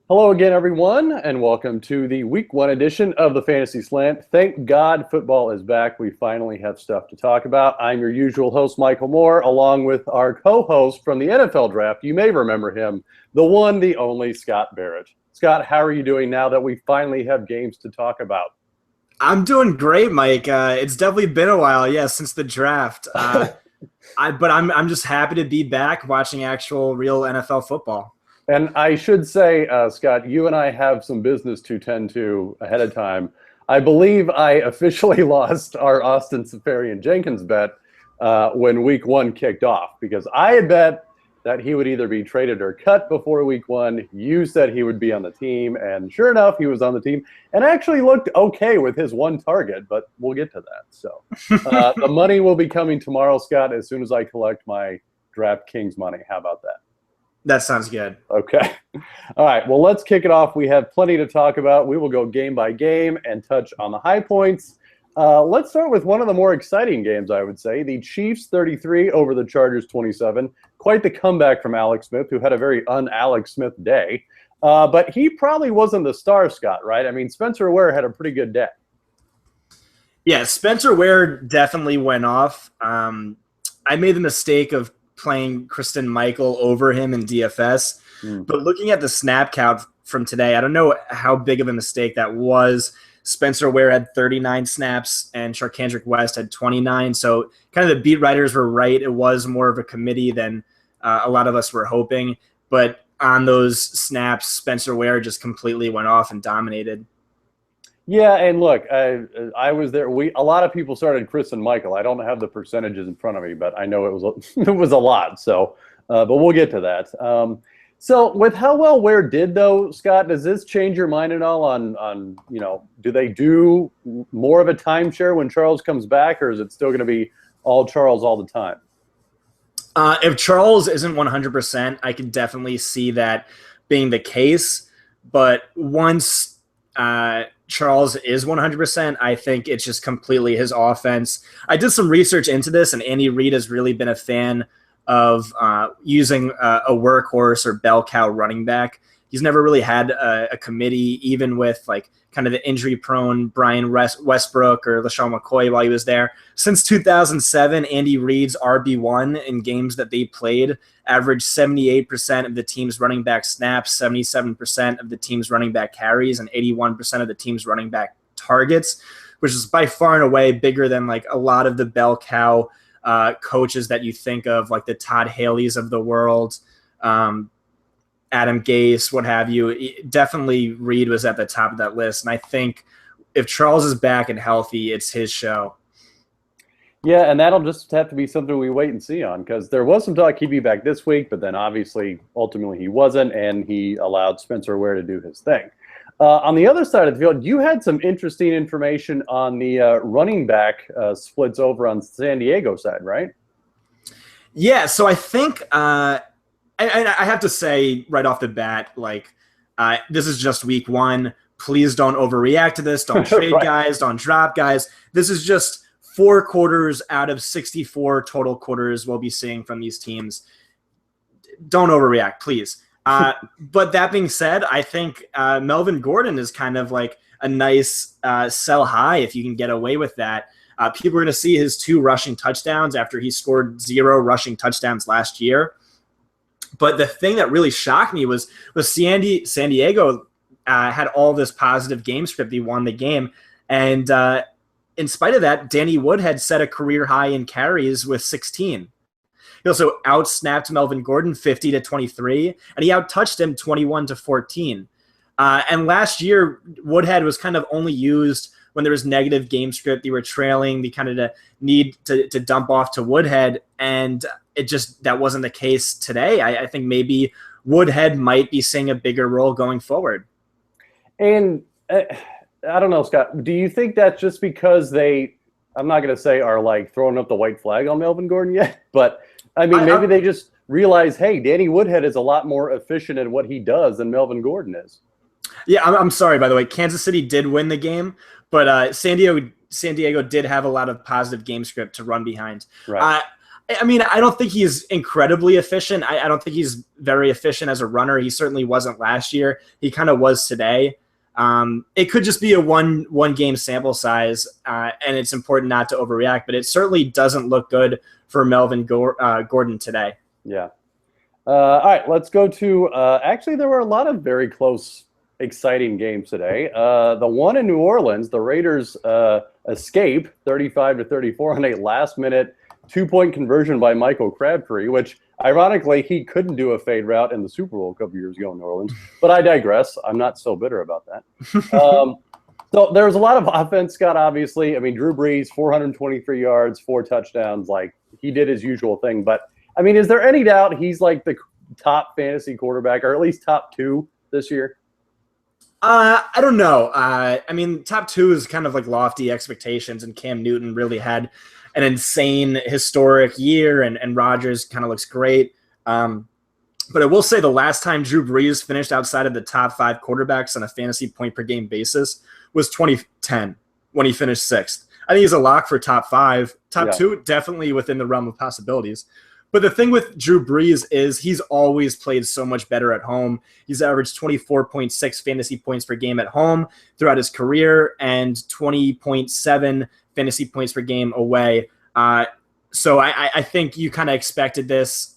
Hello again, everyone, and welcome to the Week 1 edition of the Fantasy Slant. Thank God football is back. We finally have stuff to talk about. I'm your usual host, Michael Moore, along with our co-host from the NFL Draft. You may remember him, the one, the only, Scott Barrett. Scott, how are you doing now that we finally have games to talk about? I'm doing great, Mike. It's definitely been a while, since the draft. I'm just happy to be back watching actual real NFL football. And I should say, Scott, you and I have some business to tend to ahead of time. I believe I officially lost our Austin Seferian-Jenkins bet when Week 1 kicked off, because I had bet that he would either be traded or cut before Week 1. You said he would be on the team, and sure enough, he was on the team and actually looked okay with his one target, but we'll get to that. So the money will be coming tomorrow, Scott, as soon as I collect my DraftKings money. How about that? That sounds good. Okay. All right. Well, let's kick it off. We have plenty to talk about. We will go game by game and touch on the high points. Let's start with one of the more exciting games, I would say. The Chiefs 33 over the Chargers 27. Quite the comeback from Alex Smith, who had a very un-Alex Smith day. But he probably wasn't the star, Scott, right? I mean, Spencer Ware had a pretty good day. Yeah, Spencer Ware definitely went off. I made the mistake of playing Christine Michael over him in DFS. But looking at the snap count from today, I don't know how big of a mistake that was. Spencer Ware had 39 snaps and Charcandrick West had 29. So kind of the beat writers were right. It was more of a committee than a lot of us were hoping. But on those snaps, Spencer Ware just completely went off and dominated. Yeah, and look, I was there. A lot of people started Chris and Michael. I don't have the percentages in front of me, but I know it was a lot. So, but we'll get to that. So, with how well Ware did, though, Scott, does this change your mind at all on do they do more of a timeshare when Charles comes back, or is it still going to be all Charles all the time? If Charles isn't 100%, I can definitely see that being the case. But once Charles is 100%, I think it's just completely his offense. I did some research into this, and Andy Reid has really been a fan of using a workhorse or bell cow running back. He's never really had a committee, even with like kind of the injury-prone Brian Westbrook or LaShawn McCoy while he was there. Since 2007, Andy Reid's RB1 in games that they played averaged 78% of the team's running back snaps, 77% of the team's running back carries, and 81% of the team's running back targets, which is by far and away bigger than like a lot of the bell cow coaches that you think of, like the Todd Haley's of the world, Adam Gase, what have you. Definitely Reid was at the top of that list. And I think if Charles is back and healthy, it's his show. Yeah, and that'll just have to be something we wait and see on, because there was some talk he'd be back this week, but then obviously, ultimately he wasn't, and he allowed Spencer Ware to do his thing. On the other side of the field, you had some interesting information on the running back splits over on San Diego side, right? Yeah, so I think I have to say right off the bat, like this is just week 1. Please don't overreact to this. Don't trade Right. guys. Don't drop guys. This is just 4 quarters out of 64 total quarters we'll be seeing from these teams. Don't overreact, please. But that being said, I think Melvin Gordon is kind of like a nice sell high if you can get away with that. People are going to see his 2 rushing touchdowns after he scored 0 rushing touchdowns last year. But the thing that really shocked me was San Diego had all this positive game script. He won the game. And in spite of that, Danny Woodhead set a career high in carries with 16. He also outsnapped Melvin Gordon 50-23, and he outtouched him 21-14. And last year, Woodhead was kind of only used when there was negative game script. They were trailing. They kind of need to dump off to Woodhead, and that wasn't the case today. I think maybe Woodhead might be seeing a bigger role going forward. And I don't know, Scott, do you think that's just because I'm not going to say are like throwing up the white flag on Melvin Gordon yet, but I mean, maybe they just realize, hey, Danny Woodhead is a lot more efficient in what he does than Melvin Gordon is. Yeah, I'm sorry, by the way. Kansas City did win the game, but San Diego did have a lot of positive game script to run behind. Right. I mean, I don't think he's incredibly efficient. I don't think he's very efficient as a runner. He certainly wasn't last year. He kind of was today. It could just be a one game sample size, and it's important not to overreact. But it certainly doesn't look good for Melvin Gordon today. Yeah. All right, let's go to actually, there were a lot of very close, exciting games today. The one in New Orleans, the Raiders escape 35-34 on a last-minute 2-point conversion by Michael Crabtree, which ironically he couldn't do a fade route in the Super Bowl a couple years ago in New Orleans. But I digress. I'm not so bitter about that. So there was a lot of offense, Scott, obviously. I mean, Drew Brees, 423 yards, 4 touchdowns. Like, he did his usual thing. But, I mean, is there any doubt he's like the top fantasy quarterback, or at least top 2 this year? I don't know. I mean, top 2 is kind of like lofty expectations, and Cam Newton really had an insane historic year, and Rodgers kind of looks great. But I will say the last time Drew Brees finished outside of the top 5 quarterbacks on a fantasy point per game basis was 2010 when he finished 6th. I think he's a lock for top 5. Top 2, definitely within the realm of possibilities. But the thing with Drew Brees is he's always played so much better at home. He's averaged 24.6 fantasy points per game at home throughout his career and 20.7 fantasy points per game away. So I think you kind of expected this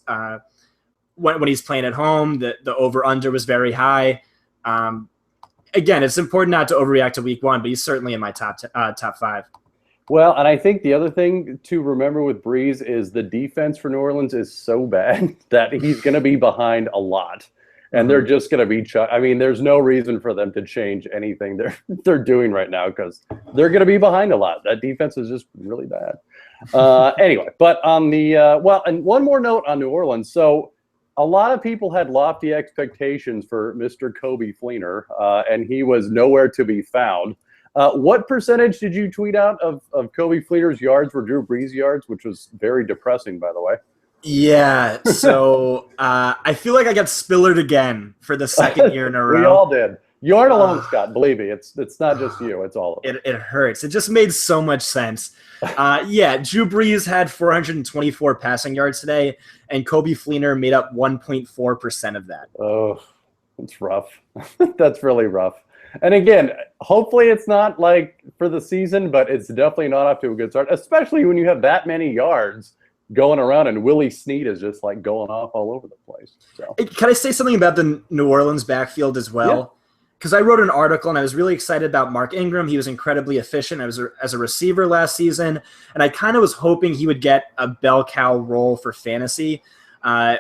when he's playing at home. The over-under was very high. Again, it's important not to overreact to week 1, but he's certainly in my top 5. Well, and I think the other thing to remember with Brees is the defense for New Orleans is so bad that he's going to be behind a lot. And they're just going to be I mean, there's no reason for them to change anything they're doing right now because they're going to be behind a lot. That defense is just really bad. Anyway, but on the well, and one more note on New Orleans. So a lot of people had lofty expectations for Mr. Coby Fleener, and he was nowhere to be found. What percentage did you tweet out of Coby Fleener's yards were Drew Brees yards, which was very depressing, by the way? Yeah, so I feel like I got Spillered again for the second year in a row. We all did. You aren't alone, Scott. Believe me, it's not just you. It's all of us. It hurts. It just made so much sense. Yeah, Drew Brees had 424 passing yards today, and Coby Fleener made up 1.4% of that. Oh, it's rough. That's really rough. And again, hopefully it's not like for the season, but it's definitely not off to a good start, especially when you have that many yards going around and Willie Snead is just like going off all over the place. So, can I say something about the New Orleans backfield as well? Because I wrote an article and I was really excited about Mark Ingram. He was incredibly efficient as a receiver last season, and I kind of was hoping he would get a bell cow role for fantasy,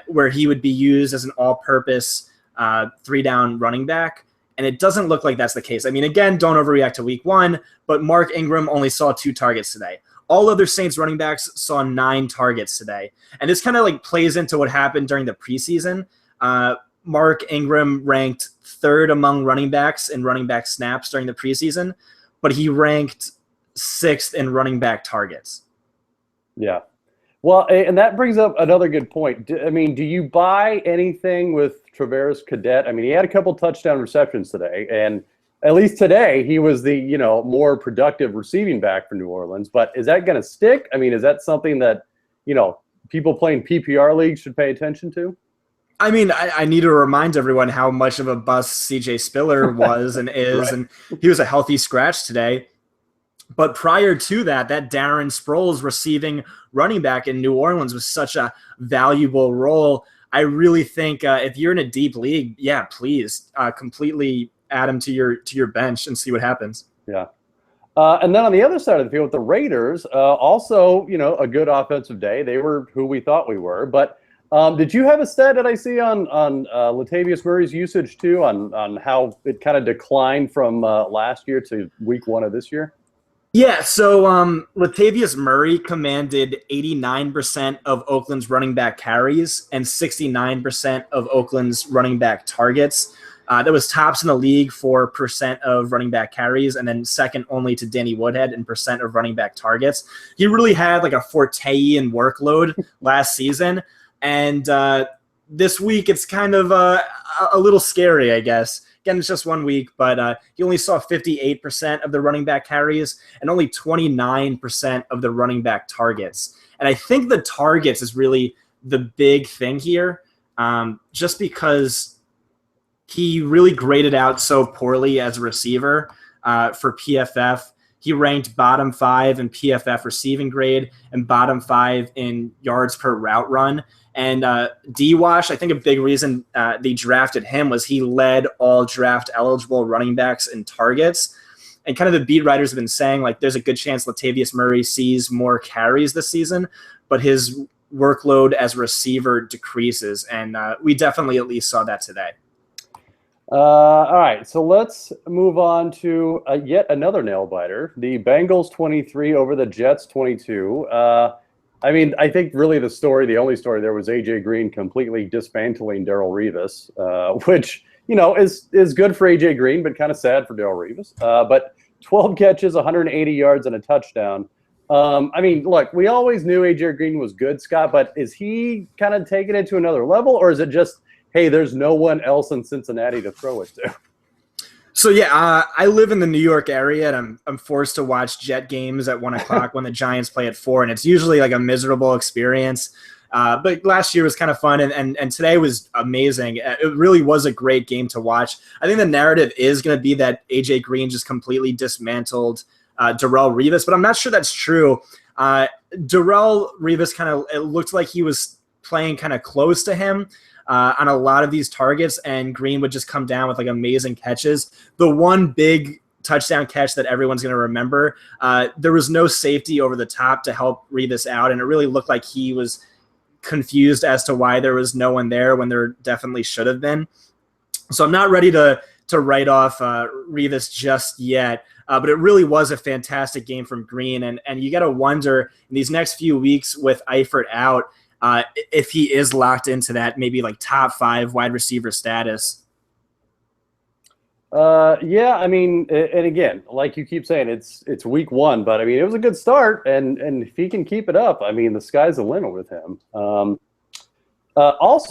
where he would be used as an all-purpose 3-down running back. And it doesn't look like that's the case. I mean, again, don't overreact to week 1, but Mark Ingram only saw 2 targets today. All other Saints running backs saw 9 targets today. And this kind of like plays into what happened during the preseason. Mark Ingram ranked 3rd among running backs in running back snaps during the preseason, but he ranked 6th in running back targets. Yeah. Well, and that brings up another good point. I mean, do you buy anything with Travaris Cadet? I mean, he had a couple touchdown receptions today, and at least today he was the, more productive receiving back for New Orleans. But is that going to stick? I mean, is that something that, people playing PPR leagues should pay attention to? I mean, I need to remind everyone how much of a bust CJ Spiller was and is, right. And he was a healthy scratch today. But prior to that Darren Sproles receiving running back in New Orleans was such a valuable role. I really think if you're in a deep league, please completely add him to your bench and see what happens. Yeah. And then on the other side of the field with the Raiders, also, a good offensive day. They were who we thought we were. But did you have a stat that I see on Latavius Murray's usage too, on how it kind of declined from last year to week 1 of this year? Yeah, so Latavius Murray commanded 89% of Oakland's running back carries and 69% of Oakland's running back targets. That was tops in the league for percent of running back carries, and then second only to Danny Woodhead in percent of running back targets. He really had like a Fortean workload last season, and this week it's kind of a little scary, I guess. Again, it's just 1 week, but he only saw 58% of the running back carries and only 29% of the running back targets. And I think the targets is really the big thing here, just because he really graded out so poorly as a receiver for PFF. He ranked bottom 5 in PFF receiving grade and bottom 5 in yards per route run. And D-Wash, I think a big reason they drafted him was he led all draft-eligible running backs in targets. And kind of the beat writers have been saying, like, there's a good chance Latavius Murray sees more carries this season, but his workload as a receiver decreases. And we definitely at least saw that today. All right, so let's move on to yet another nail-biter. The Bengals 23 over the Jets 22. I mean, I think really the only story there was A.J. Green completely dismantling Darrelle Revis, which, is good for A.J. Green, but kind of sad for Darrelle Revis. But 12 catches, 180 yards, and a touchdown. I mean, look, we always knew A.J. Green was good, Scott, but is he kind of taking it to another level, or is it just, hey, there's no one else in Cincinnati to throw it to? So, yeah, I live in the New York area, and I'm forced to watch Jet games at 1 o'clock when the Giants play at 4, and it's usually like a miserable experience. But last year was kind of fun, and today was amazing. It really was a great game to watch. I think the narrative is going to be that A.J. Green just completely dismantled Darrelle Revis, but I'm not sure that's true. Darrelle Revis it looked like he was playing kind of close to him on a lot of these targets, and Green would just come down with like amazing catches. The one big touchdown catch that everyone's going to remember, there was no safety over the top to help Revis out, and it really looked like he was confused as to why there was no one there when there definitely should have been. So I'm not ready to write off Revis just yet, but it really was a fantastic game from Green, and you got to wonder in these next few weeks with Eifert out, if he is locked into that maybe like top 5 wide receiver status. Yeah, I mean, and again, like you keep saying, it's week 1, but I mean, it was a good start, and if he can keep it up, I mean, the sky's the limit with him. But on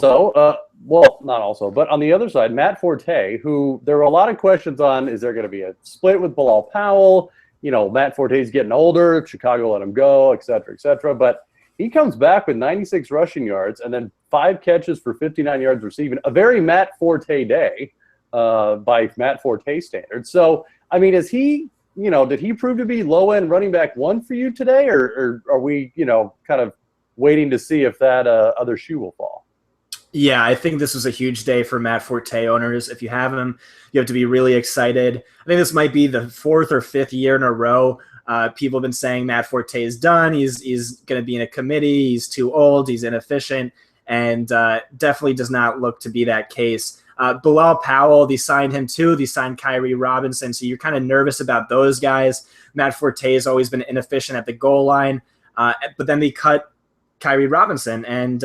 the other side, Matt Forte, who there were a lot of questions on, is there going to be a split with Bilal Powell? Matt Forte's getting older, Chicago let him go, et cetera, but he comes back with 96 rushing yards and then 5 catches for 59 yards receiving. A very Matt Forte day by Matt Forte standards. So, I mean, is he, did he prove to be low-end running back 1 for you today, or are we, kind of waiting to see if that other shoe will fall? Yeah, I think this was a huge day for Matt Forte owners. If you have him, you have to be really excited. I think this might be the 4th or 5th year in a row people have been saying Matt Forte is done. He's going to be in a committee. He's too old. He's inefficient, and definitely does not look to be that case. Bilal Powell, they signed him too. They signed Kyrie Robinson, so you're kind of nervous about those guys. Matt Forte has always been inefficient at the goal line, but then they cut Kyrie Robinson and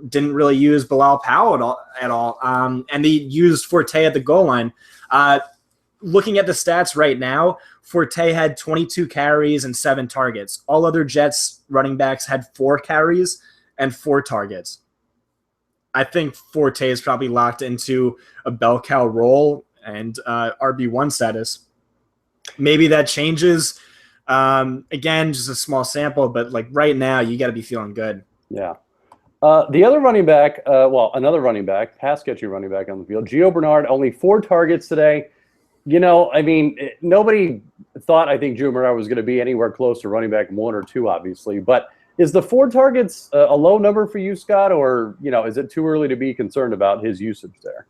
didn't really use Bilal Powell at all. And they used Forte at the goal line. Looking at the stats right now, Forte had 22 carries and 7 targets. All other Jets running backs had 4 carries and 4 targets. I think Forte is probably locked into a bell cow role and RB1 status. Maybe that changes. Again, just a small sample, but like right now, you got to be feeling good. Yeah. The other running back, another running back, pass-catching running back on the field, Gio Bernard, only 4 targets today. I mean, nobody thought, I think, Gio Bernard was going to be anywhere close to running back 1 or 2, obviously. But is the 4 targets a low number for you, Scott, or, is it too early to be concerned about his usage there?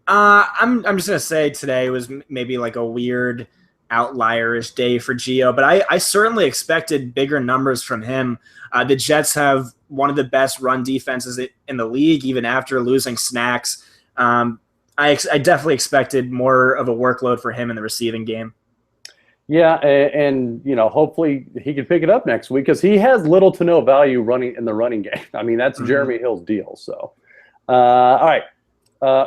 I'm just going to say today was maybe like a weird outlierish day for Gio, but I certainly expected bigger numbers from him. The Jets have one of the best run defenses in the league, even after losing Snacks. I definitely expected more of a workload for him in the receiving game. Yeah, and hopefully he can pick it up next week because he has little to no value running in the running game. I mean, that's Jeremy Hill's deal. So, all right,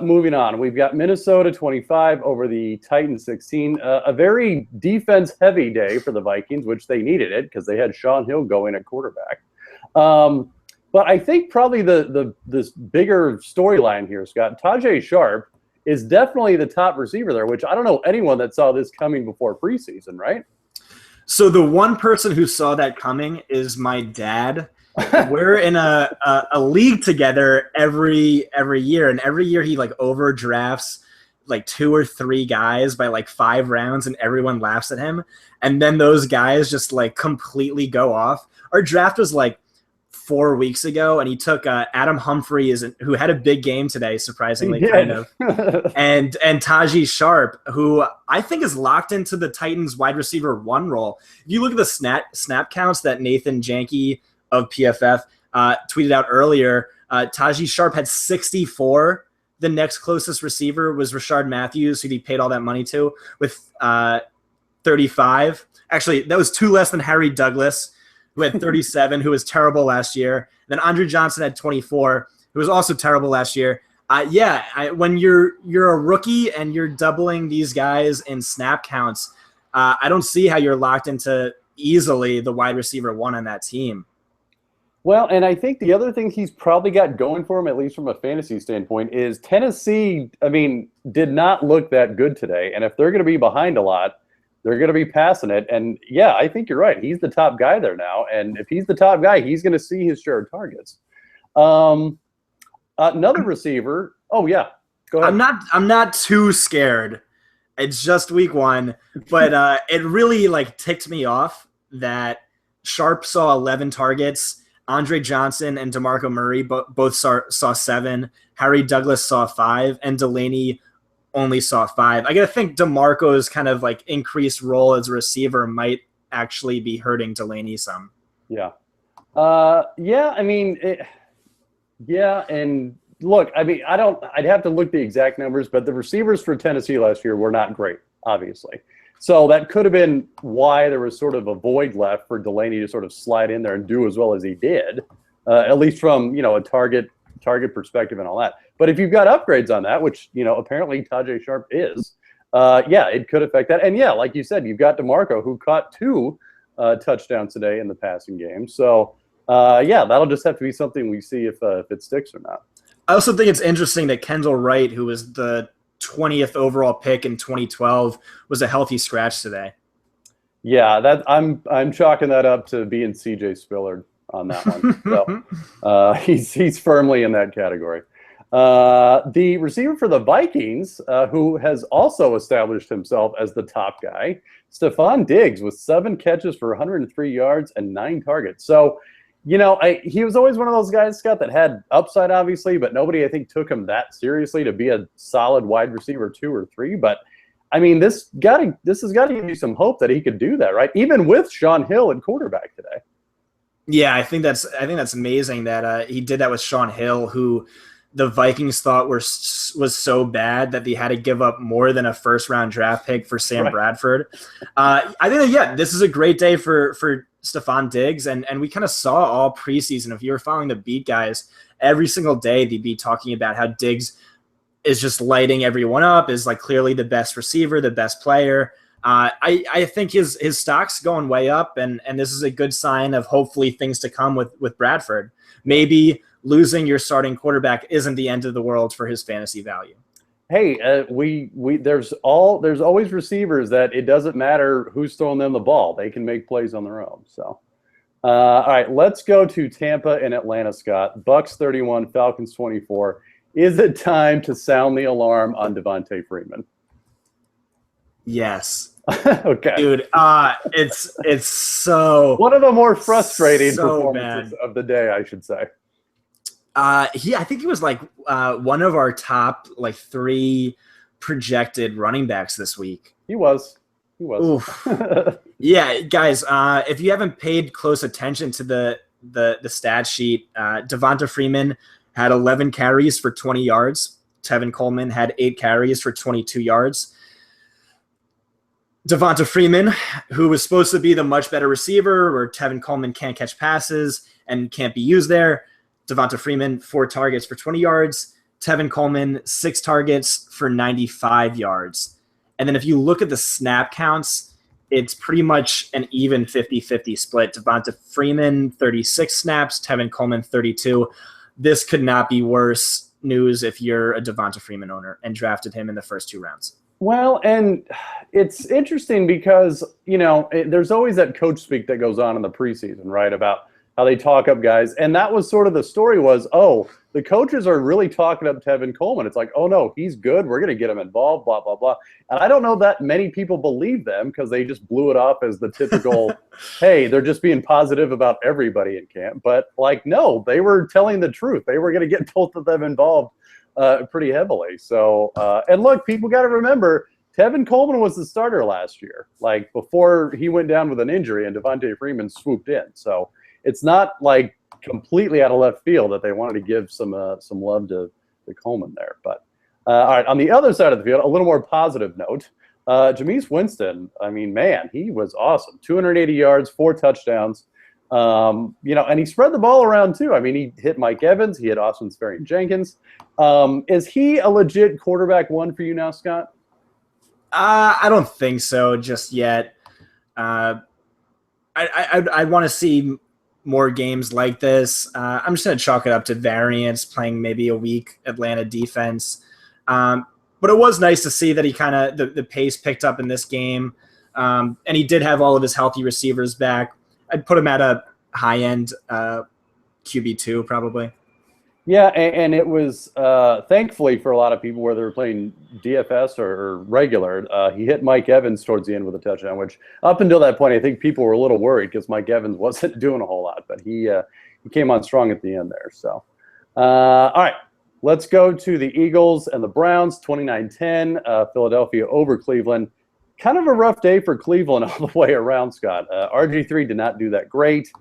moving on. We've got Minnesota 25 over the Titans 16. A very defense-heavy day for the Vikings, which they needed it because they had Sean Hill going at quarterback. But I think probably this bigger storyline here, Scott, Tajay Sharp is definitely the top receiver there, which I don't know anyone that saw this coming before preseason, right? So the one person who saw that coming is my dad. We're in a league together every year, and every year he like overdrafts like 2 or 3 guys by like 5 rounds, and everyone laughs at him. And then those guys just like completely go off. Our draft was like 4 weeks ago, and he took Adam Humphries, who had a big game today, surprisingly, kind of, and Tajay Sharp, who I think is locked into the Titans wide receiver 1 role. If you look at the snap counts that Nathan Janke of PFF tweeted out earlier, Tajay Sharp had 64. The next closest receiver was Rashard Matthews, who he paid all that money to, with 35. Actually, that was 2 less than Harry Douglas, who had 37, who was terrible last year. Then Andre Johnson had 24, who was also terrible last year. When you're a rookie and you're doubling these guys in snap counts, I don't see how you're locked into easily the wide receiver 1 on that team. Well, and I think the other thing he's probably got going for him, at least from a fantasy standpoint, is Tennessee, did not look that good today. And if they're going to be behind a lot, they're going to be passing it. And, yeah, I think you're right. He's the top guy there now. And if he's the top guy, he's going to see his share of targets. Another receiver. Oh, yeah. Go ahead. I'm not too scared. It's just week 1. But it really, ticked me off that Sharp saw 11 targets. Andre Johnson and DeMarco Murray both saw 7. Harry Douglas saw 5. And Delaney only saw 5. I got to think DeMarco's kind of increased role as a receiver might actually be hurting Delaney some. Yeah. And look, I'd have to look the exact numbers, but the receivers for Tennessee last year were not great, obviously. So that could have been why there was sort of a void left for Delaney to sort of slide in there and do as well as he did, at least from, a target perspective and all that. But if you've got upgrades on that, which, apparently Tajay Sharp is, it could affect that. And, like you said, you've got DeMarco, who caught 2 touchdowns today in the passing game. So, that'll just have to be something we see if it sticks or not. I also think it's interesting that Kendall Wright, who was the 20th overall pick in 2012, was a healthy scratch today. Yeah, that I'm chalking that up to being CJ Spillard on that one. So he's firmly in that category. The receiver for the Vikings, who has also established himself as the top guy, Stephon Diggs, with 7 catches for 103 yards and 9 targets. So, he was always one of those guys, Scott, that had upside, obviously, but nobody, I think, took him that seriously to be a solid wide receiver 2 or 3. But, this has got to give you some hope that he could do that, right? Even with Shaun Hill at quarterback today. Yeah, I think that's amazing that he did that with Shaun Hill, who the Vikings thought was so bad that they had to give up more than a first-round draft pick for Sam Bradford. I think this is a great day for Stephon Diggs, and we kind of saw all preseason. If you were following the beat guys, every single day they'd be talking about how Diggs is just lighting everyone up, is clearly the best receiver, the best player. I think his stock's going way up, and this is a good sign of hopefully things to come with Bradford. Maybe losing your starting quarterback isn't the end of the world for his fantasy value. Hey, there's always receivers that it doesn't matter who's throwing them the ball; they can make plays on their own. So, all right, let's go to Tampa and Atlanta, Scott. Bucks 31, Falcons 24. Is it time to sound the alarm on Devontae Freeman? Yes. Okay, dude. It's so one of the more frustrating performances bad of the day, I should say. I think he was one of our top 3 projected running backs this week. He was. Yeah, guys, if you haven't paid close attention to the stat sheet, Devonta Freeman had 11 carries for 20 yards. Tevin Coleman had 8 carries for 22 yards. Devonta Freeman, who was supposed to be the much better receiver, where Tevin Coleman can't catch passes and can't be used there. Devonta Freeman, 4 targets for 20 yards. Tevin Coleman, 6 targets for 95 yards. And then if you look at the snap counts, it's pretty much an even 50-50 split. Devonta Freeman, 36 snaps, Tevin Coleman, 32. This could not be worse news if you're a Devonta Freeman owner and drafted him in the first 2 rounds. Well, and it's interesting because, there's always that coach speak that goes on in the preseason, right, about how they talk up guys. And that was sort of the story was, the coaches are really talking up Tevin Coleman. It's like, oh, no, he's good. We're going to get him involved, blah, blah, blah. And I don't know that many people believe them because they just blew it off as the typical, hey, they're just being positive about everybody in camp. But, no, they were telling the truth. They were going to get both of them involved pretty heavily. So, and look, people got to remember, Tevin Coleman was the starter last year, before he went down with an injury and Devonta Freeman swooped in. So it's not completely out of left field that they wanted to give some love to Coleman there. But all right, on the other side of the field, a little more positive note, Jameis Winston, man, he was awesome. 280 yards, 4 touchdowns. And he spread the ball around too. He hit Mike Evans, he hit Austin Seferian-Jenkins. Is he a legit quarterback 1 for you now, Scott? I don't think so just yet. I want to see more games like this. I'm just going to chalk it up to variance, playing maybe a weak Atlanta defense. But it was nice to see that he kind of the pace picked up in this game. And he did have all of his healthy receivers back. I'd put him at a high-end QB2 probably. Yeah, and it was thankfully for a lot of people, whether they were playing DFS or regular, he hit Mike Evans towards the end with a touchdown, which up until that point, I think people were a little worried because Mike Evans wasn't doing a whole lot, but he came on strong at the end there. So, all right, let's go to the Eagles and the Browns, 29-10, Philadelphia over Cleveland. Kind of a rough day for Cleveland all the way around, Scott. RG3 did not do that great.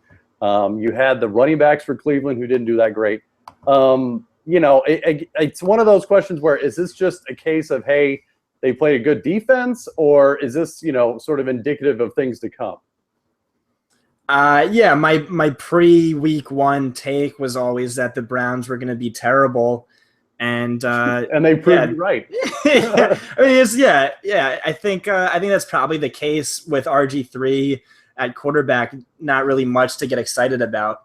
You had the running backs for Cleveland who didn't do that great. It's one of those questions where is this just a case of, hey, they played a good defense, or is this, sort of indicative of things to come? Yeah, my pre-week 1 take was always that the Browns were going to be terrible. And and they proved you right. I think that's probably the case with RG3 at quarterback. Not really much to get excited about.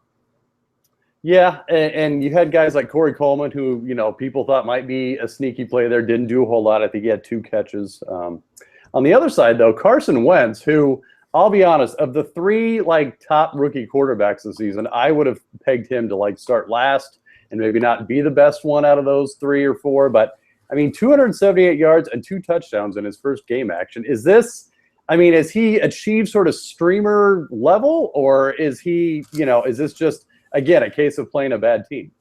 Yeah, and you had guys like Corey Coleman, who people thought might be a sneaky play there, didn't do a whole lot. I think he had 2 catches. On the other side, though, Carson Wentz, who I'll be honest, of the 3 top rookie quarterbacks this season, I would have pegged him to start last and maybe not be the best one out of those 3 or 4. But 278 yards and 2 touchdowns in his first game action. Is this? Has he achieved sort of streamer level, or is he? Is this just again a case of playing a bad team?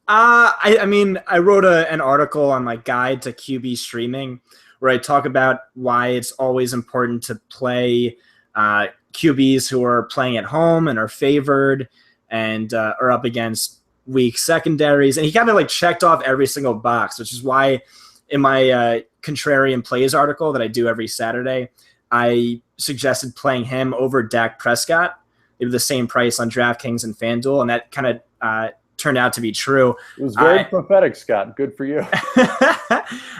I wrote an article on my guide to QB streaming where I talk about why it's always important to play QBs who are playing at home and are favored and are up against weak secondaries. And he kind of checked off every single box, which is why in my contrarian plays article that I do every Saturday, I suggested playing him over Dak Prescott. They were the same price on DraftKings and FanDuel, and that kind of turned out to be true. It was very prophetic, Scott. Good for you.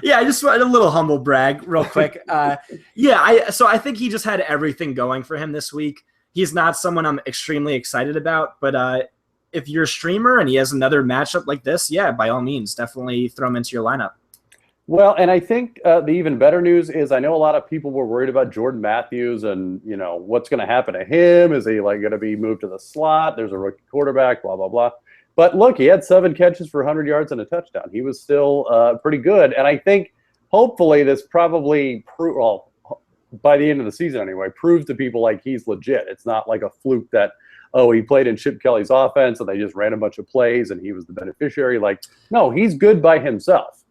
Yeah, I just wanted a little humble brag real quick. So I think he just had everything going for him this week. He's not someone I'm extremely excited about, but if you're a streamer and he has another matchup like this, yeah, by all means, definitely throw him into your lineup. Well, and I think the even better news is I know a lot of people were worried about Jordan Matthews and, what's going to happen to him. Is he going to be moved to the slot? There's a rookie quarterback, blah, blah, blah. But look, he had 7 catches for 100 yards and a touchdown. He was still pretty good. And I think hopefully this probably, by the end of the season anyway, proves to people he's legit. It's not like a fluke that, he played in Chip Kelly's offense and they just ran a bunch of plays and he was the beneficiary. No, he's good by himself.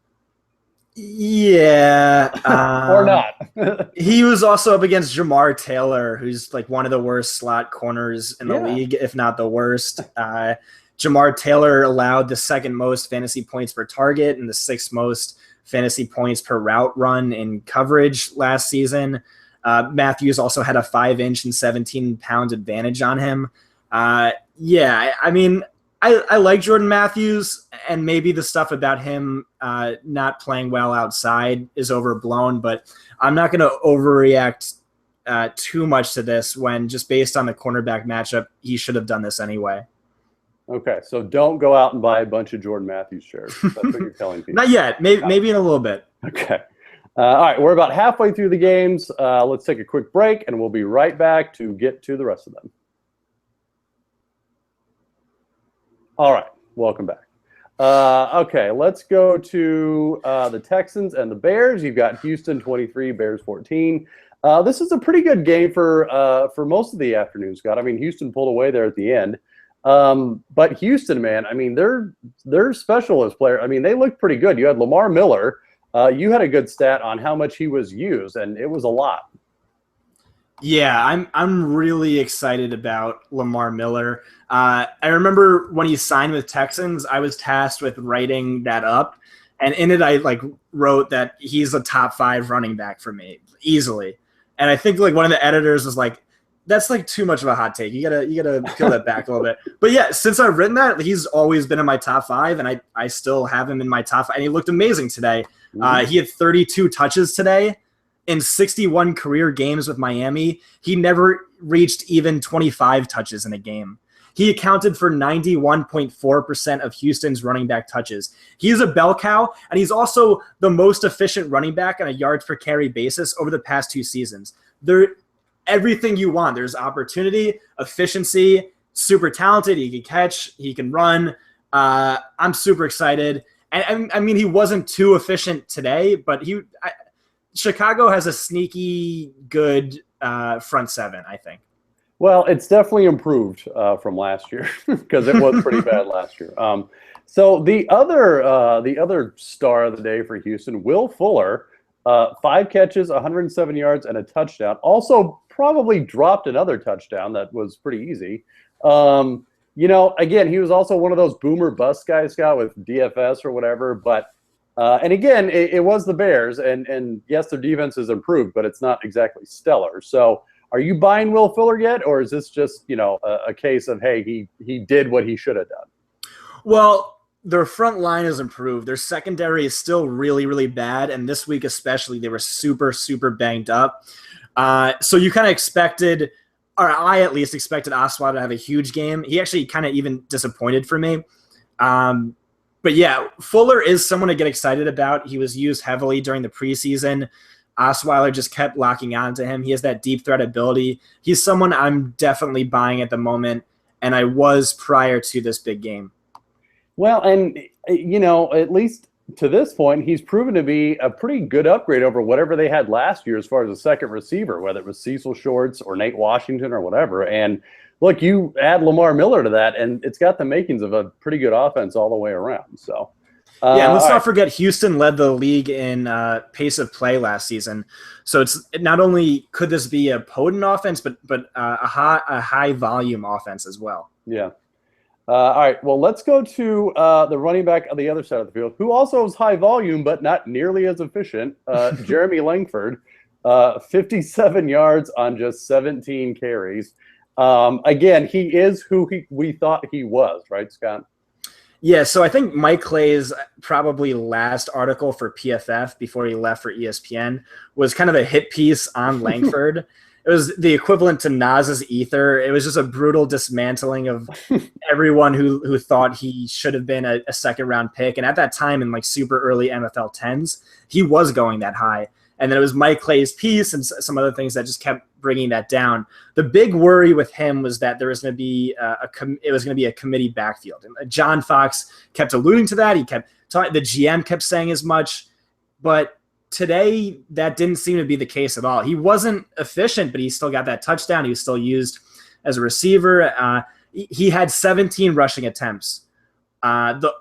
Yeah. Or not. He was also up against Jamar Taylor, who's one of the worst slot corners in the league, if not the worst. Jamar Taylor allowed the 2nd most fantasy points per target and the 6th most fantasy points per route run in coverage last season. Matthews also had a 5-inch and 17-pound advantage on him. I like Jordan Matthews, and maybe the stuff about him not playing well outside is overblown, but I'm not going to overreact too much to this when just based on the cornerback matchup, he should have done this anyway. Okay, so don't go out and buy a bunch of Jordan Matthews shares. That's what you're telling people. Not yet. Maybe in a little bit. Okay. All right, we're about halfway through the games. Let's take a quick break, and we'll be right back to get to the rest of them. All right, welcome back. Okay, let's go to the Texans and the Bears. You've got Houston 23, Bears 14. This is a pretty good game for most of the afternoon, Scott. I mean, Houston pulled away there at the end. But Houston, man, I mean, they're specialist player. I mean, they looked pretty good. You had Lamar Miller. You had a good stat on how much he was used, and it was a lot. Yeah, I'm really excited about Lamar Miller. I remember when he signed with Texans, I was tasked with writing that up, and in it I wrote that he's a top 5 running back for me easily. And I think one of the editors was like, that's too much of a hot take. You gotta peel that back a little bit. But yeah, since I've written that, he's always been in my top 5, and I still have him in my top 5. And he looked amazing today. He had 32 touches today in 61 career games with Miami. He never reached even 25 touches in a game. He accounted for 91.4% of Houston's running back touches. He's a bell cow, and he's also the most efficient running back on a yards per carry basis over the past 2 seasons. Everything you want. There's opportunity, efficiency, super talented. He can catch, he can run. I'm super excited. And I mean, he wasn't too efficient today, but Chicago has a sneaky good front seven, I think. Well, it's definitely improved from last year because it was pretty bad last year. So the other star of the day for Houston, Will Fuller, 5 catches, 107 yards, and a touchdown. Also, probably dropped another touchdown that was pretty easy. Again, he was also one of those boomer bust guys, Scott, with DFS or whatever. But and again, it was the Bears, and yes, their defense has improved, but it's not exactly stellar. So, are you buying Will Fuller yet, or is this just a case of hey, he did what he should have done? Well, their front line has improved. Their secondary is still really, really bad, and this week especially, they were super, super banged up. So you kind of expected, or I at least expected Osweiler to have a huge game. He actually kind of even disappointed for me. But yeah, Fuller is someone to get excited about. He was used heavily during the preseason. Osweiler just kept locking onto him. He has that deep threat ability. He's someone I'm definitely buying at the moment, and I was prior to this big game. Well, and at least to this point, he's proven to be a pretty good upgrade over whatever they had last year as far as a second receiver, whether it was Cecil Shorts or Nate Washington or whatever. And look, you add Lamar Miller to that, and it's got the makings of a pretty good offense all the way around. So, and let's not forget Houston led the league in pace of play last season. So it's not only could this be a potent offense, but a high volume offense as well. Yeah. All right, well, let's go to the running back on the other side of the field, who also is high volume but not nearly as efficient, Jeremy Langford, 57 yards on just 17 carries. Again, he is who we thought he was, right, Scott? Yeah, so I think Mike Clay's probably last article for PFF before he left for ESPN was kind of a hit piece on Langford. It was the equivalent to Nas's ether. It was just a brutal dismantling of everyone who thought he should have been a second-round pick. And at that time, in super early NFL 10s, he was going that high. And then it was Mike Clay's piece and some other things that just kept bringing that down. The big worry with him was that there was going to be a committee backfield. And John Fox kept alluding to that. He kept talking. The GM kept saying as much, but today, that didn't seem to be the case at all. He wasn't efficient, but he still got that touchdown. He was still used as a receiver. He had 17 rushing attempts. The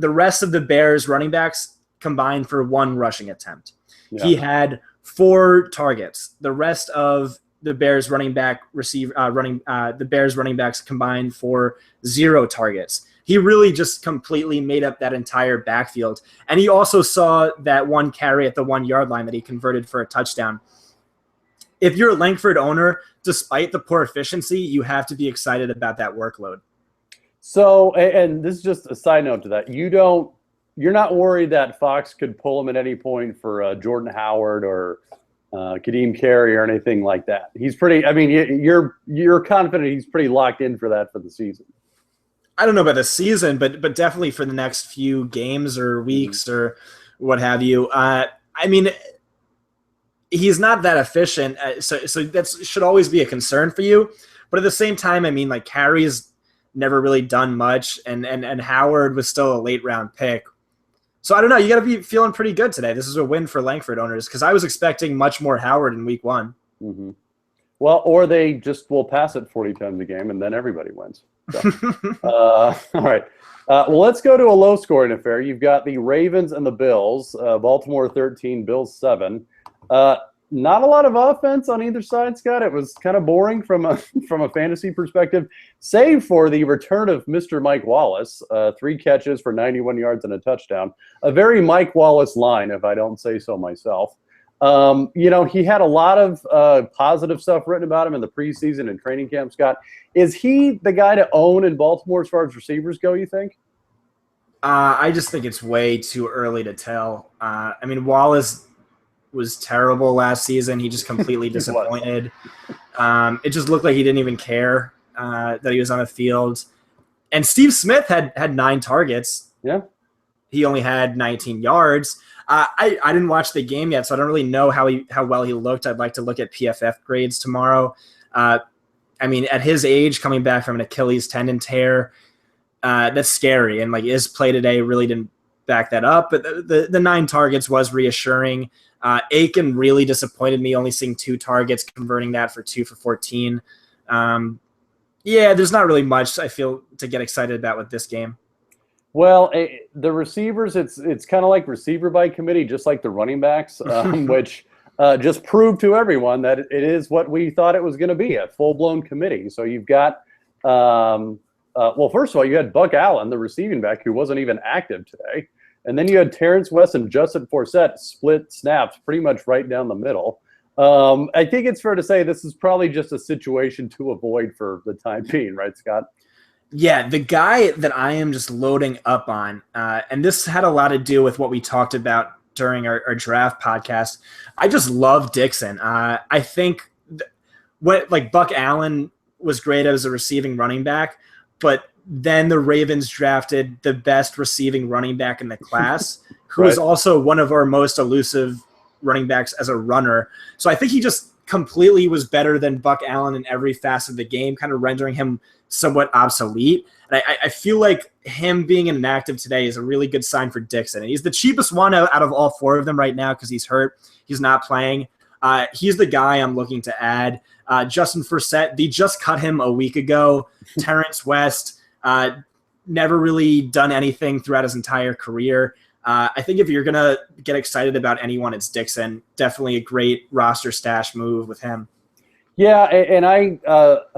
rest of the Bears running backs combined for 1 rushing attempt. Yeah. He had 4 targets. The rest of the Bears running backs combined for 0 targets. He really just completely made up that entire backfield. And he also saw that 1 carry at the 1-yard line that he converted for a touchdown. If you're a Langford owner, despite the poor efficiency, you have to be excited about that workload. So, and this is just a side note to that. You're not worried that Fox could pull him at any point for Jordan Howard or Kadeem Carey or anything like that. He's pretty. I mean, you're confident he's pretty locked in for that for the season. I don't know about the season, but definitely for the next few games or weeks or what have you. I mean, he's not that efficient, so that should always be a concern for you. But at the same time, I mean, like Carey's never really done much, and Howard was still a late round pick. So I don't know. You got to be feeling pretty good today. This is a win for Langford owners because I was expecting much more Howard in week one. Mm-hmm. Well, or they just will pass it 40 times a game and then everybody wins. So, all right. Well, let's go to a low-scoring affair. You've got the Ravens and the Bills. Baltimore 13, Bills 7. Not a lot of offense on either side, Scott. It was kind of boring from a fantasy perspective, save for the return of Mr. Mike Wallace. 3 catches for 91 yards and a touchdown. A very Mike Wallace line, if I don't say so myself. He had a lot of positive stuff written about him in the preseason and training camp, Scott. Is he the guy to own in Baltimore as far as receivers go, you think? I just think it's way too early to tell. I mean, Wallace was terrible last season. He just completely disappointed. It just looked like he didn't even care that he was on the field. And Steve Smith had 9 targets. Yeah. He only had 19 yards. I didn't watch the game yet, so I don't really know how well he looked. I'd like to look at PFF grades tomorrow. I mean, at his age, coming back from an Achilles tendon tear, that's scary. And like his play today really didn't back that up. But the 9 targets was reassuring. Aiken really disappointed me, only seeing 2 targets, converting that for 2 for 14. There's not really much I feel to get excited about with this game. Well, the receivers, it's kind of like receiver by committee, just like the running backs, which just proved to everyone that it is what we thought it was going to be, a full-blown committee. So you've got, first of all, you had Buck Allen, the receiving back, who wasn't even active today. And then you had Terrence West and Justin Forsett split snaps pretty much right down the middle. I think it's fair to say this is probably just a situation to avoid for the time being, right, Scott? Yeah, the guy that I am just loading up on, and this had a lot to do with what we talked about during our draft podcast. I just love Dixon. I think Buck Allen was great as a receiving running back, but then the Ravens drafted the best receiving running back in the class, who is also one of our most elusive running backs as a runner. So I think he just completely was better than Buck Allen in every facet of the game, kind of rendering him somewhat obsolete. And I feel like him being inactive today is a really good sign for Dixon. And he's the cheapest one out of all 4 of them right now because he's hurt. He's not playing. He's the guy I'm looking to add. Justin Forsett, they just cut him a week ago. Terrence West, never really done anything throughout his entire career. I think if you're going to get excited about anyone, it's Dixon. Definitely a great roster stash move with him. Yeah, and I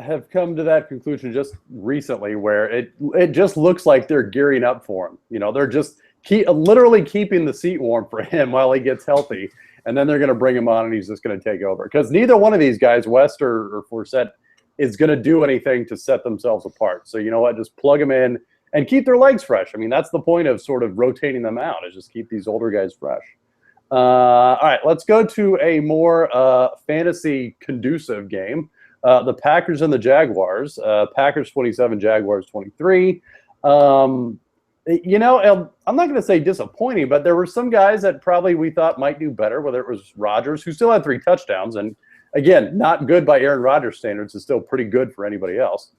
have come to that conclusion just recently where it just looks like they're gearing up for him. They're just literally keeping the seat warm for him while he gets healthy, and then they're going to bring him on and he's just going to take over. Because neither one of these guys, West or Forsett, is going to do anything to set themselves apart. So you know what? Just plug them in and keep their legs fresh. I mean, that's the point of sort of rotating them out, is just keep these older guys fresh. All right, let's go to a more fantasy conducive game. The Packers and the Jaguars. Packers 27, Jaguars 23. I'm not going to say disappointing, but there were some guys that probably we thought might do better, whether it was Rodgers, who still had 3 touchdowns. And again, not good by Aaron Rodgers standards. It's still pretty good for anybody else.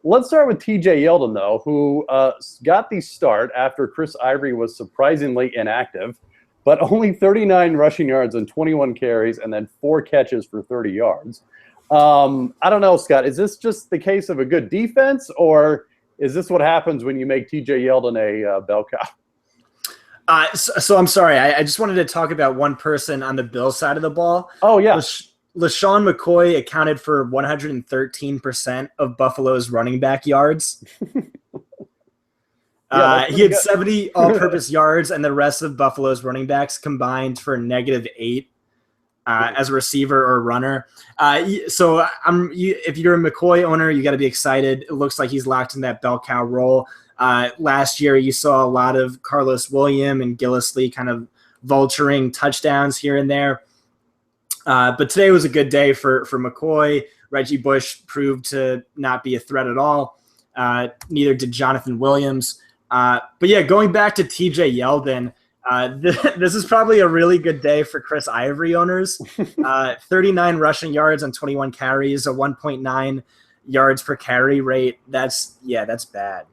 Let's start with TJ Yeldon, though, who got the start after Chris Ivory was surprisingly inactive, but only 39 rushing yards and 21 carries, and then 4 catches for 30 yards. I don't know, Scott, is this just the case of a good defense, or is this what happens when you make TJ Yeldon a bell cow? So I'm sorry. I just wanted to talk about one person on the Bills side of the ball. Oh, yeah. LaShawn McCoy accounted for 113% of Buffalo's running back yards. He had 70 all-purpose yards, and the rest of Buffalo's running backs combined for -8 as a receiver or runner. So if you're a McCoy owner, you got to be excited. It looks like he's locked in that bell cow role. Last year, you saw a lot of Carlos Williams and Gillislee kind of vulturing touchdowns here and there. But today was a good day for McCoy. Reggie Bush proved to not be a threat at all. Neither did Jonathan Williams. But yeah, going back to TJ Yeldon, this is probably a really good day for Chris Ivory owners. 39 rushing yards on 21 carries, a 1.9 yards per carry rate. That's bad.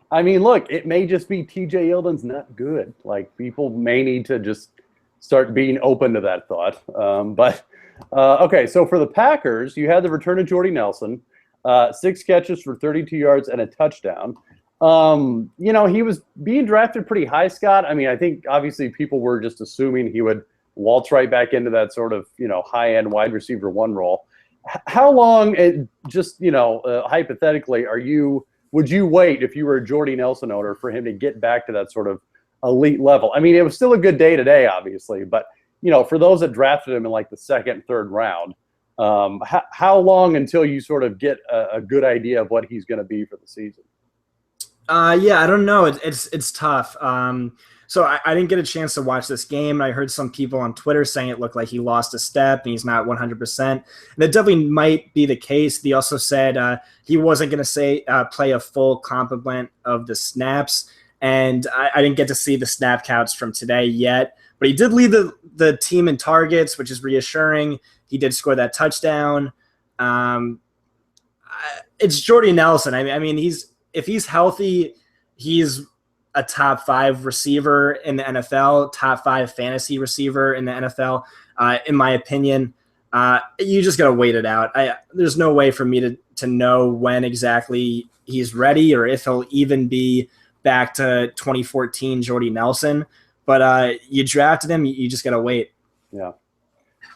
I mean, look, it may just be TJ Yeldon's not good. Like, people may need to just start being open to that thought. Okay, so for the Packers, you had the return of Jordy Nelson, 6 catches for 32 yards and a touchdown. He was being drafted pretty high, Scott. I mean, I think obviously people were just assuming he would waltz right back into that sort of, high-end wide receiver 1 role. How long, hypothetically, would you wait if you were a Jordy Nelson owner for him to get back to that sort of elite level? I mean, it was still a good day today, obviously, but for those that drafted him in like the 2nd, 3rd round, how long until you sort of get a good idea of what he's going to be for the season? Yeah, I don't know. It's tough. So I didn't get a chance to watch this game. I heard some people on Twitter saying it looked like he lost a step and he's not 100%. And that definitely might be the case. He also said he wasn't going to play a full complement of the snaps. And I didn't get to see the snap counts from today yet. But he did lead the team in targets, which is reassuring. He did score that touchdown. It's Jordy Nelson. I mean, if he's healthy, he's a top 5 receiver in the NFL, top 5 fantasy receiver in the NFL, in my opinion. You just got to wait it out. There's no way for me to know when exactly he's ready or if he'll even be back to 2014 Jordy Nelson. But you drafted him, you just got to wait. Yeah.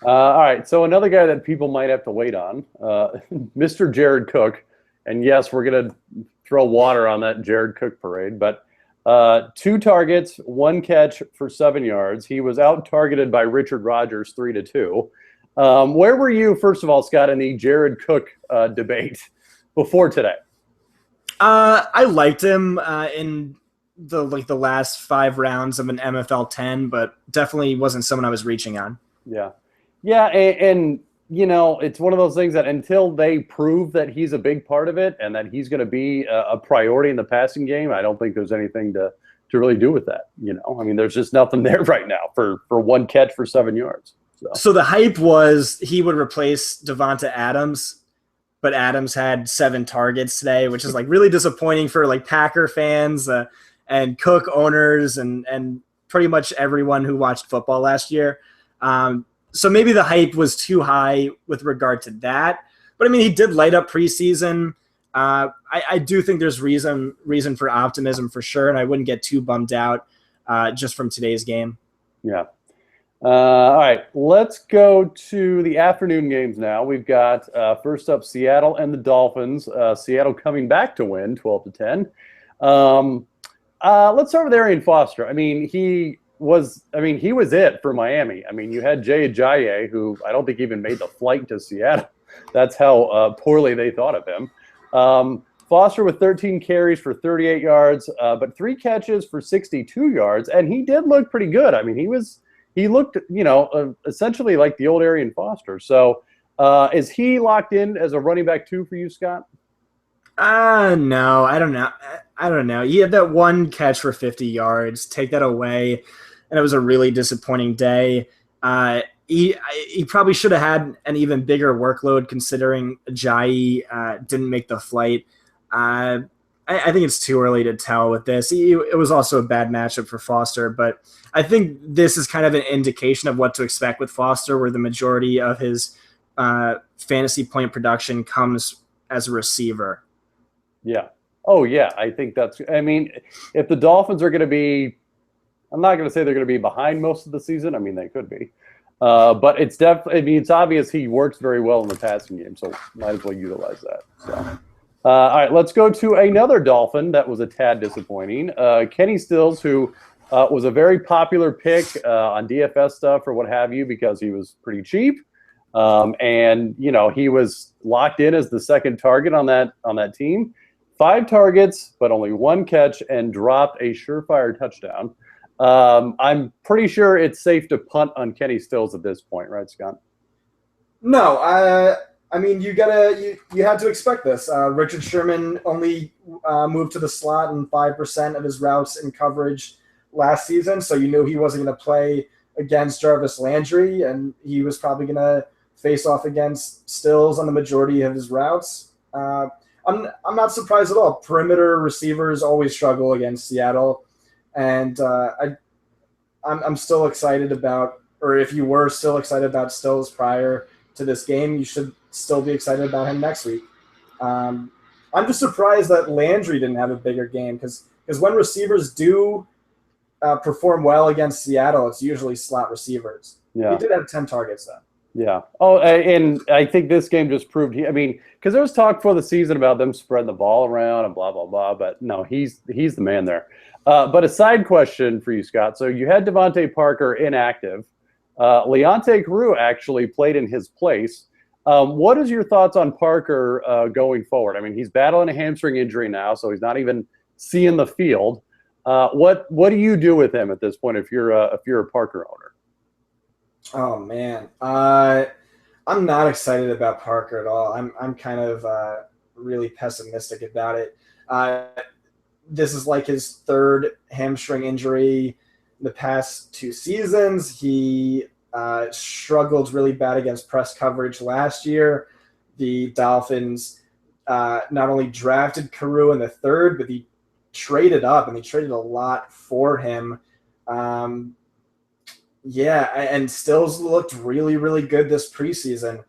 All right, so another guy that people might have to wait on, Mr. Jared Cook. And yes, we're going to throw water on that Jared Cook parade, but 2 targets, 1 catch for 7 yards. He was out-targeted by Richard Rodgers 3-2. Where were you, first of all, Scott, in the Jared Cook debate before today? I liked him in the last 5 rounds of an MFL 10, but definitely wasn't someone I was reaching on. Yeah. Yeah, and it's one of those things that until they prove that he's a big part of it and that he's going to be a priority in the passing game, I don't think there's anything to really do with that. I mean, there's just nothing there right now for 1 catch for 7 yards. So the hype was he would replace Devonta Adams, but Adams had 7 targets today, which is like really disappointing for like Packer fans and Cook owners and pretty much everyone who watched football last year. So maybe the hype was too high with regard to that. But, I mean, he did light up preseason. I do think there's reason for optimism for sure, and I wouldn't get too bummed out just from today's game. Yeah. All right, let's go to the afternoon games now. We've got, first up, Seattle and the Dolphins. Seattle coming back to win 12-10. Let's start with Arian Foster. I mean, he was it for Miami. I mean, you had Jay Ajayi, who I don't think even made the flight to Seattle. That's how poorly they thought of him. Foster with 13 carries for 38 yards, but 3 catches for 62 yards, and he did look pretty good. I mean, he looked, essentially like the old Arian Foster. So is he locked in as a running back 2 for you, Scott? No, I don't know. He had that 1 catch for 50 yards. Take that away, and it was a really disappointing day. He probably should have had an even bigger workload considering Ajayi didn't make the flight. I think it's too early to tell with this. It was also a bad matchup for Foster, but I think this is kind of an indication of what to expect with Foster, where the majority of his fantasy point production comes as a receiver. Yeah. Oh, yeah. I think if the Dolphins are going to be, I'm not going to say they're going to be behind most of the season. I mean, they could be. But it's definitely, it's obvious he works very well in the passing game, so might as well utilize that. So. All right, let's go to another Dolphin that was a tad disappointing. Kenny Stills, who was a very popular pick on DFS stuff or what have you because he was pretty cheap. And, he was locked in as the second target on that team. 5 targets, but only 1 catch and dropped a surefire touchdown. I'm pretty sure it's safe to punt on Kenny Stills at this point, right, Scott? No, I mean you had to expect this. Richard Sherman only moved to the slot in 5% of his routes in coverage last season, so you knew he wasn't going to play against Jarvis Landry, and he was probably going to face off against Stills on the majority of his routes. I'm not surprised at all. Perimeter receivers always struggle against Seattle, and I'm still excited about, or if you were still excited about Stills prior to this game, you should still be excited about him next week. I'm just surprised that Landry didn't have a bigger game because when receivers do perform well against Seattle, it's usually slot receivers. Yeah. He did have 10 targets though. Yeah. Oh, and I think this game just proved. I mean, because there was talk for the season about them spreading the ball around and blah blah blah, but no, he's the man there. But a side question for you, Scott. So you had Devontae Parker inactive. Leonte Carroo actually played in his place. What is your thoughts on Parker going forward? I mean, he's battling a hamstring injury now, so he's not even seeing the field. What do you do with him at this point if you're a Parker owner? Oh man, I'm not excited about Parker at all. I'm kind of really pessimistic about it. This is like his third hamstring injury in the past 2 seasons. He struggled really bad against press coverage last year. The Dolphins not only drafted Carroo in the 3rd, but they traded up, and they traded a lot for him. And Stills looked really, really good this preseason.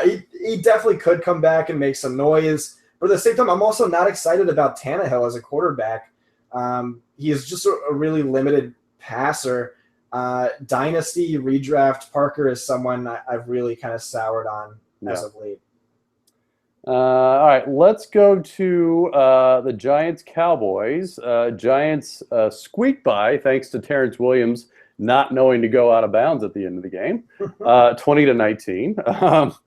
He definitely could come back and make some noise. But at the same time, I'm also not excited about Tannehill as a quarterback. He is just a really limited passer. Dynasty redraft Parker is someone I've really kind of soured on as of late. All right, let's go to the Giants-Cowboys. Giants squeaked by thanks to Terrence Williams not knowing to go out of bounds at the end of the game, 20-19.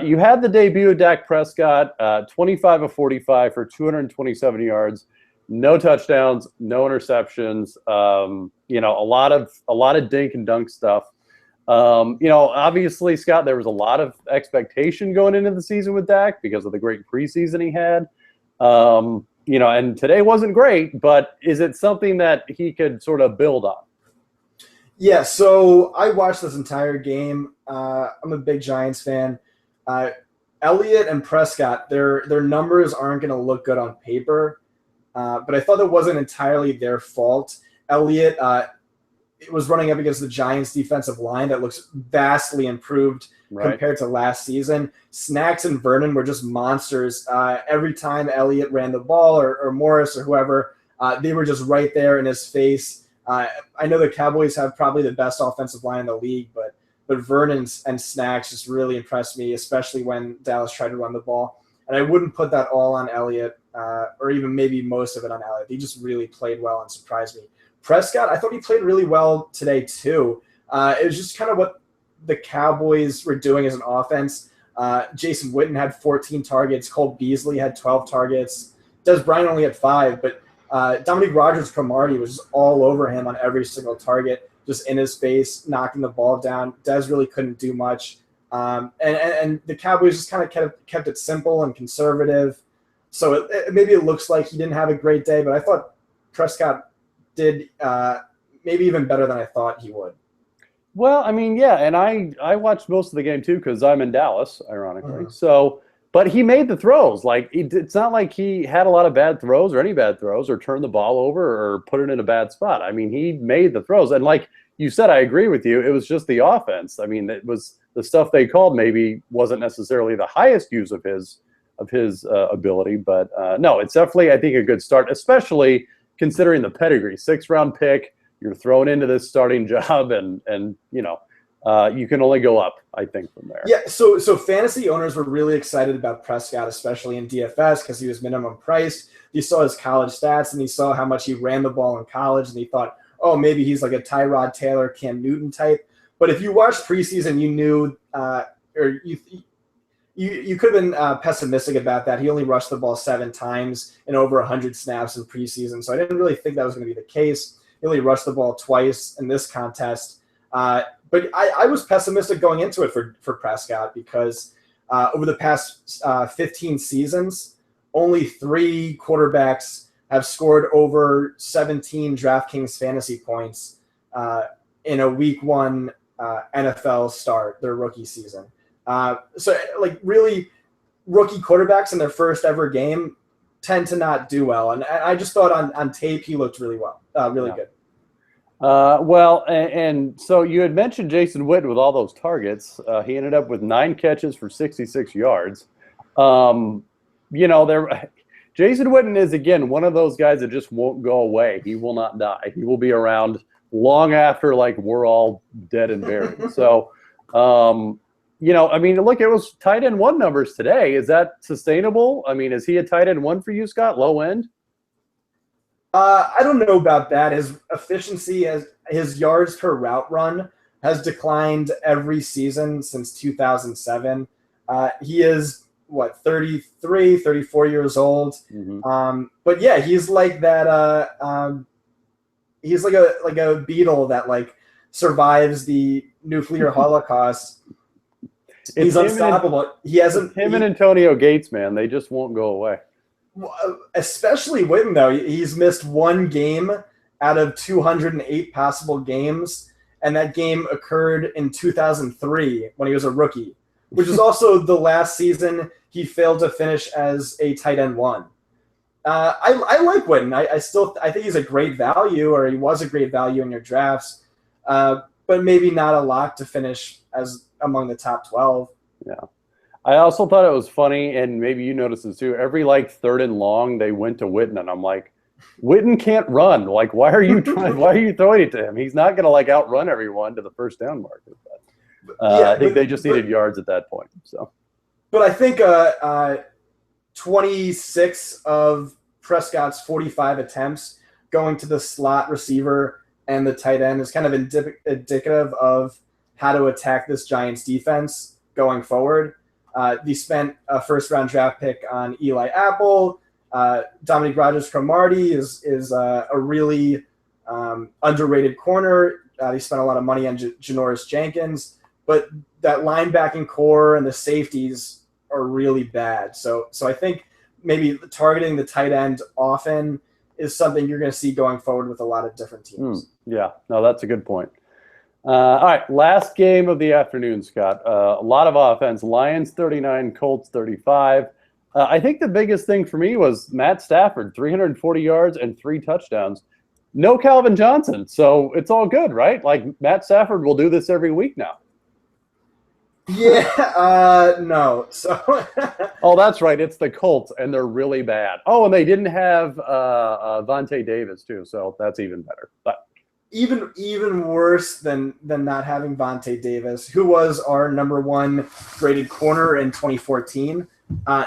You had the debut of Dak Prescott, 25 of 45 for 227 yards, no touchdowns, no interceptions. A lot of dink and dunk stuff. Obviously, Scott, there was a lot of expectation going into the season with Dak because of the great preseason he had. And today wasn't great, but is it something that he could sort of build on? Yeah, so I watched this entire game. I'm a big Giants fan. Elliott and Prescott, their numbers aren't going to look good on paper, but I thought it wasn't entirely their fault. Elliott was running up against the Giants' defensive line that looks vastly improved compared to last season. Snacks and Vernon were just monsters. Every time Elliott ran the ball or Morris or whoever, they were just right there in his face. I know the Cowboys have probably the best offensive line in the league, but Vernon and Snacks just really impressed me, especially when Dallas tried to run the ball. And I wouldn't put that all on Elliott, or even maybe most of it on Elliott. He just really played well and surprised me. Prescott, I thought he played really well today too. It was just kind of what the Cowboys were doing as an offense. Jason Witten had 14 targets. Cole Beasley had 12 targets. Des Bryant only had 5, but Dominique Rodgers-Cromartie was just all over him on every single target, just in his face, knocking the ball down. Des really couldn't do much. And the Cowboys just kind of kept it simple and conservative. So maybe it looks like he didn't have a great day, but I thought Prescott did maybe even better than I thought he would. Well, I mean, yeah, and I watched most of the game too because I'm in Dallas, ironically. Mhm. So, but he made the throws. Like it's not like he had a lot of bad throws or any bad throws or turned the ball over or put it in a bad spot. I mean, he made the throws, and like you said, I agree with you. It was just the offense. I mean, it was the stuff they called maybe wasn't necessarily the highest use of his ability, but no, it's definitely I think a good start, especially considering the pedigree. 6th-round pick. You're thrown into this starting job, and you can only go up, I think, from there. Yeah, so fantasy owners were really excited about Prescott, especially in DFS, because he was minimum priced. You saw his college stats, and you saw how much he ran the ball in college, and he thought, oh, maybe he's like a Tyrod Taylor, Cam Newton type. But if you watched preseason, you knew, or you could have been pessimistic about that. He only rushed the ball 7 times in over 100 snaps in preseason, so I didn't really think that was going to be the case. He only rushed the ball twice in this contest. But I was pessimistic going into it for Prescott because over the past 15 seasons, only 3 quarterbacks have scored over 17 DraftKings fantasy points in a week 1 NFL start, their rookie season. So, like, really, rookie quarterbacks in their first ever game tend to not do well. And I just thought on tape he looked really well, really good. Well, and so you had mentioned Jason Witten with all those targets. He ended up with 9 catches for 66 yards. Jason Witten is, again, one of those guys that just won't go away. He will not die. He will be around long after, like, we're all dead and buried. So, look, it was tight end 1 numbers today. Is that sustainable? I mean, is he a tight end 1 for you, Scott? Low end? I don't know about that. His efficiency, his yards per route run has declined every season since 2007. He is, 33, 34 years old. Mm-hmm. But yeah, he's like that. He's like a beetle that, like, survives the nuclear holocaust. He's unstoppable. Him and Antonio Gates, man. They just won't go away. Especially Witten, though. He's missed 1 game out of 208 possible games, and that game occurred in 2003 when he was a rookie, which is also the last season he failed to finish as a tight end 1. I like Witten. I think he's a great value, or he was a great value in your drafts, but maybe not a lock to finish as among the top 12. Yeah. I also thought it was funny, and maybe you noticed this too. Every, like, 3rd and long, they went to Witten, and I'm like, Witten can't run. Like, why are you throwing it to him? He's not going to, like, outrun everyone to the first down marker. I think they just needed yards at that point. So, but I think 26 of Prescott's 45 attempts going to the slot receiver and the tight end is kind of indicative of how to attack this Giants defense going forward. They spent a first-round draft pick on Eli Apple. Dominique Rodgers-Cromartie is a really underrated corner. They spent a lot of money on Janoris Jenkins, but that linebacking core and the safeties are really bad. So I think maybe targeting the tight end often is something you're going to see going forward with a lot of different teams. Yeah, no, that's a good point. All right, last game of the afternoon, Scott. A lot of offense. Lions 39, Colts 35. I think the biggest thing for me was Matt Stafford, 340 yards and 3 touchdowns. No Calvin Johnson, so it's all good, right? Like, Matt Stafford will do this every week now. Yeah, no. So. Oh, that's right. It's the Colts, and they're really bad. Oh, and they didn't have Vontae Davis too, so that's even better. But even worse than not having Vontae Davis, who was our number 1 graded corner in 2014.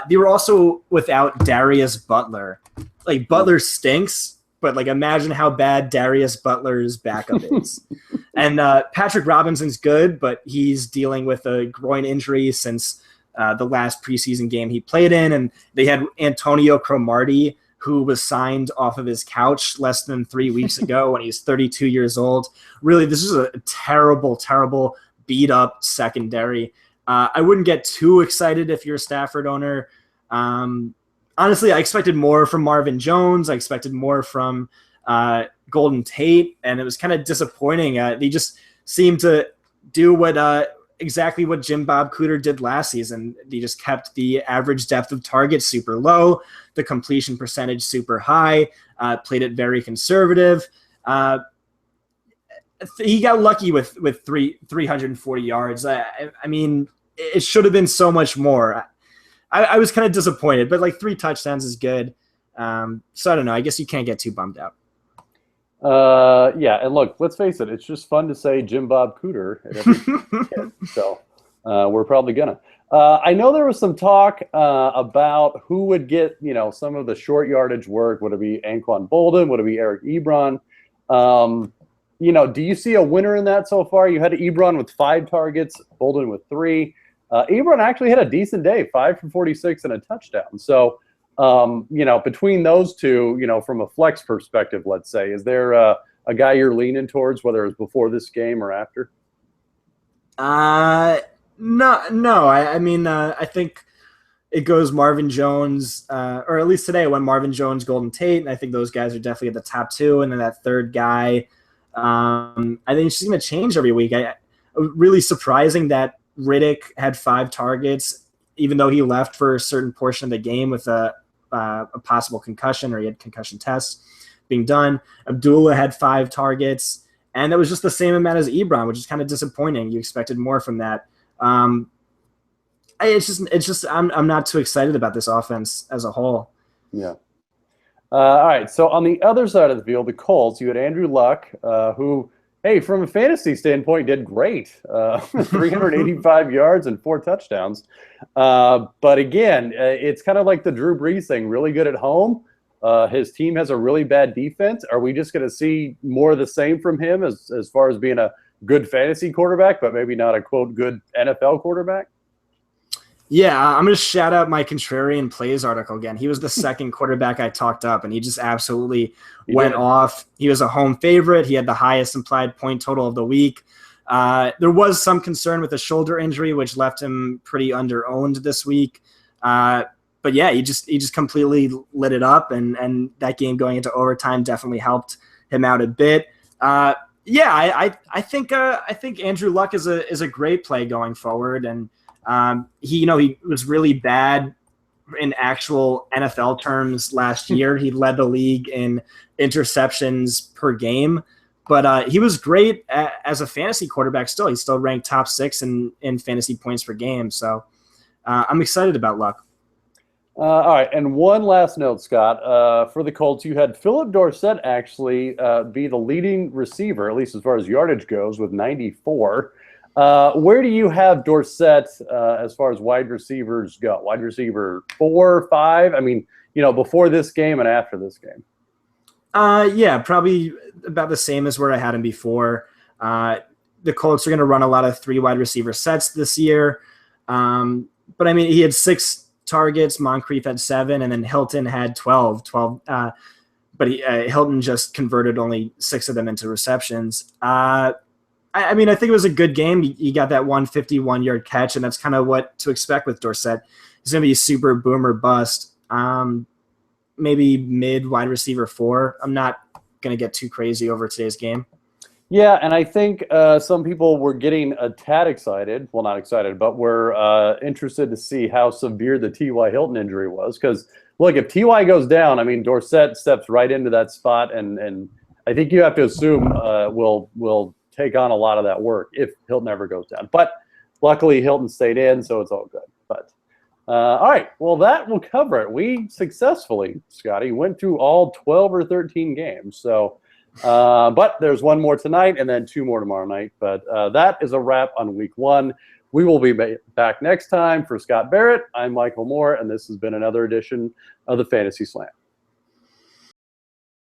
They were also without Darius Butler. Like, Butler stinks, but, like, imagine how bad Darius Butler's backup is. And Patrick Robinson's good, but he's dealing with a groin injury since the last preseason game he played in. And they had Antonio Cromartie, who was signed off of his couch less than 3 weeks ago when he's 32 years old. Really, this is a terrible, terrible beat-up secondary. I wouldn't get too excited if you're a Stafford owner. Honestly, I expected more from Marvin Jones. I expected more from Golden Tate, and it was kind of disappointing. They just seemed to do exactly what Jim Bob Cooter did last season. They just kept the average depth of target super low, the completion percentage super high, played it very conservative. He got lucky with 340 yards. I mean, it should have been so much more. I was kind of disappointed, but, like, 3 touchdowns is good. So I don't know. I guess you can't get too bummed out. Yeah, and look, let's face it. It's just fun to say Jim Bob Cooter at every kid, so we're probably gonna. I know there was some talk about who would get, some of the short yardage work. Would it be Anquan Bolden? Would it be Eric Ebron? Do you see a winner in that so far? You had Ebron with 5 targets, Bolden with 3. Ebron actually had a decent day, 5 for 46 and a touchdown. So, between those two, from a flex perspective, let's say, is there a a guy you're leaning towards, whether it was before this game or after? No. I mean, I think it goes Marvin Jones, or at least today it went Marvin Jones, Golden Tate, and I think those guys are definitely at the top two. And then that third guy, I think it's just going to change every week. Really surprising that Riddick had 5 targets, even though he left for a certain portion of the game with a possible concussion, or he had concussion tests being done. Abdullah had 5 targets, and that was just the same amount as Ebron, which is kind of disappointing. You expected more from that. It's just I'm not too excited about this offense as a whole. Yeah. All right. So on the other side of the field, the Colts, you had Andrew Luck, who, hey, from a fantasy standpoint, did great. 385 yards and 4 touchdowns. But again, it's kind of like the Drew Brees thing, really good at home. His team has a really bad defense. Are we just going to see more of the same from him as far as being a good fantasy quarterback, but maybe not a, quote, good NFL quarterback? Yeah, I'm going to shout out my Contrarian Plays article again. He was the second quarterback I talked up, and he just absolutely went off. He was a home favorite. He had the highest implied point total of the week. There was some concern with a shoulder injury, which left him pretty under-owned this week. But yeah, he just completely lit it up, and that game going into overtime definitely helped him out a bit. I think Andrew Luck is a great play going forward, and he was really bad in actual NFL terms last year. He led the league in interceptions per game, but he was great as a fantasy quarterback. He still ranked top 6 in fantasy points per game. So I'm excited about Luck. All right, and one last note, Scott. For the Colts, you had Philip Dorsett actually be the leading receiver, at least as far as yardage goes, with 94. Where do you have Dorsett as far as wide receivers go? Wide receiver 4, 5? I mean, before this game and after this game. Yeah, probably about the same as where I had him before. The Colts are going to run a lot of 3 wide receiver sets this year. But I mean, he had 6 targets, Moncrief had 7, and then Hilton had 12. But Hilton just converted only 6 of them into receptions. I mean, I think it was a good game. He got that 151-yard catch, and that's kind of what to expect with Dorsett. He's going to be a super boomer bust. Maybe mid wide receiver 4. I'm not going to get too crazy over today's game. Yeah, and I think some people were getting a tad excited. Well, not excited, but were interested to see how severe the T.Y. Hilton injury was. Because, look, if T.Y. goes down, I mean, Dorsett steps right into that spot, and I think you have to assume will take on a lot of that work if Hilton ever goes down. But luckily, Hilton stayed in, so it's all good. But all right, well, that will cover it. We successfully, Scotty, went through all 12 or 13 games. So, but there's one more tonight and then 2 more tomorrow night. But that is a wrap on week 1. We will be back next time. For Scott Barrett, I'm Michael Moore, and this has been another edition of the Fantasy Slam.